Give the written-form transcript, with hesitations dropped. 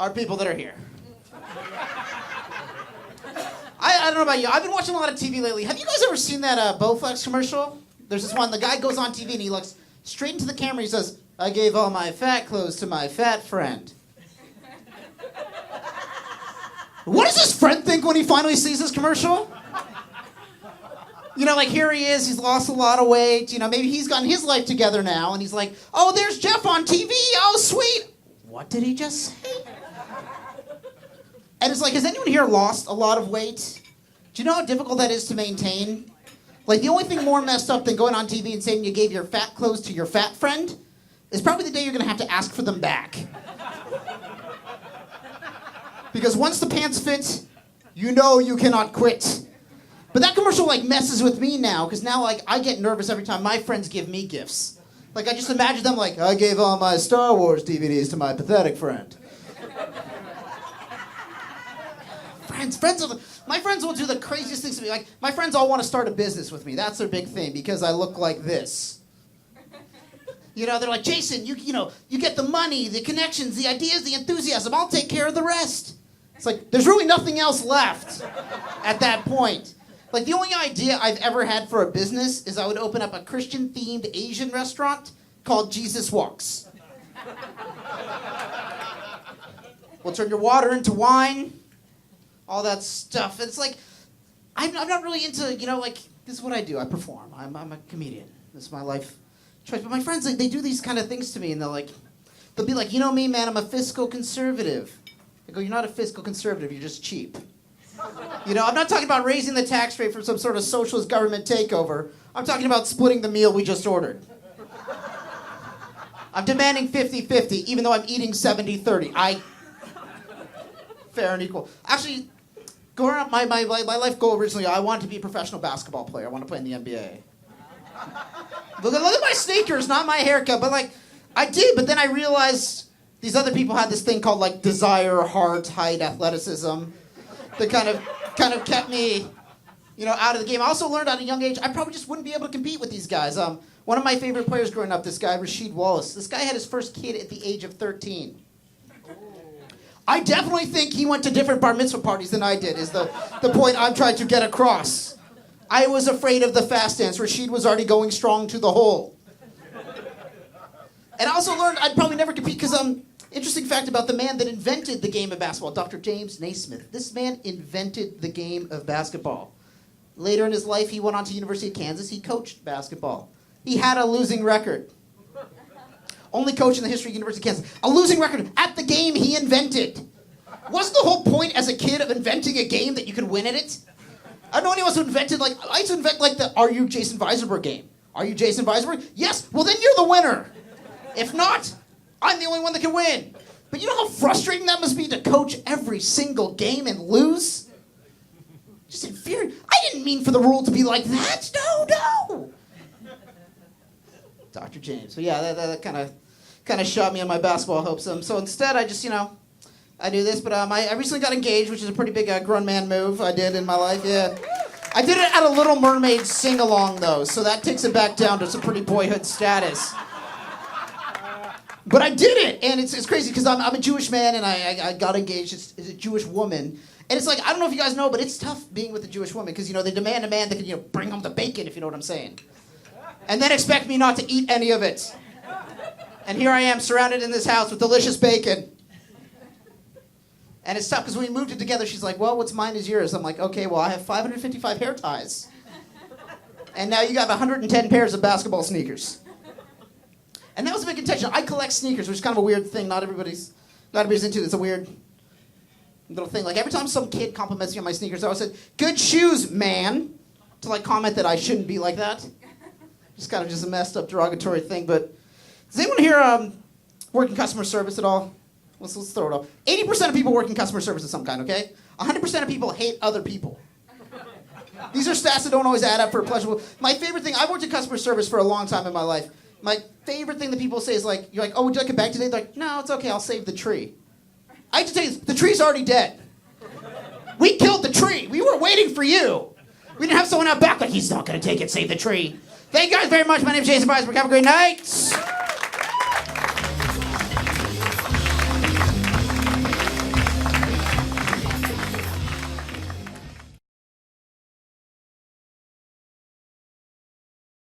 are people that are here. I don't know about you. I've been watching a lot of TV lately. Have you guys ever seen that Bowflex commercial? There's this one. The guy goes on TV and he looks straight into the camera. He says, "I gave all my fat clothes to my fat friend." What does his friend think when he finally sees this commercial? You know, like here he is. He's lost a lot of weight. You know, maybe he's gotten his life together now. And he's like, "Oh, there's Jeff on TV. Oh, sweet." What did he just say? And it's like, has anyone here lost a lot of weight? Do you know how difficult that is to maintain? Like, the only thing more messed up than going on TV and saying you gave your fat clothes to your fat friend is probably the day you're going to have to ask for them back. Because once the pants fit, you know you cannot quit. But that commercial, like, messes with me now, because now, like, I get nervous every time my friends give me gifts. Like, I just imagine them like, "I gave all my Star Wars DVDs to my pathetic friend." My friends will do the craziest things to me. Like, my friends all want to start a business with me. That's their big thing, because I look like this. You know, they're like, "Jason, you get the money, the connections, the ideas, the enthusiasm. I'll take care of the rest." It's like, there's really nothing else left at that point. Like, the only idea I've ever had for a business is I would open up a Christian-themed Asian restaurant called Jesus Walks. We'll turn your water into wine. All that stuff. It's like, I'm not really into, like, this is what I do. I perform. I'm a comedian. This is my life choice. But my friends, like, they do these kind of things to me, and they'll be like, "You know me, man, I'm a fiscal conservative." I go, "You're not a fiscal conservative, you're just cheap." You know, I'm not talking about raising the tax rate for some sort of socialist government takeover. I'm talking about splitting the meal we just ordered. I'm demanding 50-50, even though I'm eating 70-30. Fair and equal. Actually, growing up, my life goal originally, I wanted to be a professional basketball player. I want to play in the NBA. Look at my sneakers, not my haircut. But, like, I did, but then I realized these other people had this thing called, like, desire, heart, height, athleticism that kind of kept me, out of the game. I also learned at a young age I probably just wouldn't be able to compete with these guys. One of my favorite players growing up, this guy, Rasheed Wallace. This guy had his first kid at the age of 13. I definitely think he went to different bar mitzvah parties than I did, is the point I'm trying to get across. I was afraid of the fast dance. Rasheed was already going strong to the hole. And I also learned I'd probably never compete because, interesting fact about the man that invented the game of basketball, Dr. James Naismith. This man invented the game of basketball. Later in his life, he went on to University of Kansas. He coached basketball. He had a losing record. Only coach in the history of University of Kansas. A losing record at the game he invented. Wasn't the whole point as a kid of inventing a game that you could win at it? I don't know anyone who invented, I used to invent, the "Are you Jason Visenberg" game. Are you Jason Visenberg? Yes, well then you're the winner. If not, I'm the only one that can win. But you know how frustrating that must be to coach every single game and lose? Just infuriating. I didn't mean for the rule to be like that. No. Dr. James. But yeah, that kind of shot me on my basketball hopes. So instead, I just, I do this. But I recently got engaged, which is a pretty big grown man move I did in my life. Yeah, I did it at a Little Mermaid sing-along, though, so that takes it back down to some pretty boyhood status. But I did it, and it's crazy because I'm a Jewish man, and I got engaged. It's a Jewish woman. And it's like, I don't know if you guys know, but it's tough being with a Jewish woman because, they demand a man that can, bring home the bacon, if you know what I'm saying. And then expect me not to eat any of it. And here I am surrounded in this house with delicious bacon. And it's tough because when we moved it together, she's like, "Well, what's mine is yours." I'm like, "Okay, well, I have 555 hair ties. And now you got 110 pairs of basketball sneakers." And that was a big contention. I collect sneakers, which is kind of a weird thing. Not everybody's into it. It's a weird little thing. Like, every time some kid compliments me on my sneakers, I always said, "Good shoes, man," to, comment that I shouldn't be like that. Just kind of just a messed up derogatory thing. But does anyone here work in customer service at all? Let's throw it off. 80% of people work in customer service of some kind, okay? 100% of people hate other people. These are stats that don't always add up for a pleasurable. My favorite thing, I've worked in customer service for a long time in my life. My favorite thing that people say is you're like, "Oh, would you like a bag today?" They're like, "No, it's okay, I'll save the tree." I have to tell you, the tree's already dead. We killed the tree. We were waiting for you. We didn't have someone out back like, "He's not going to take it, save the tree." Thank you guys very much. My name is Jason Visenberg. Have a great night.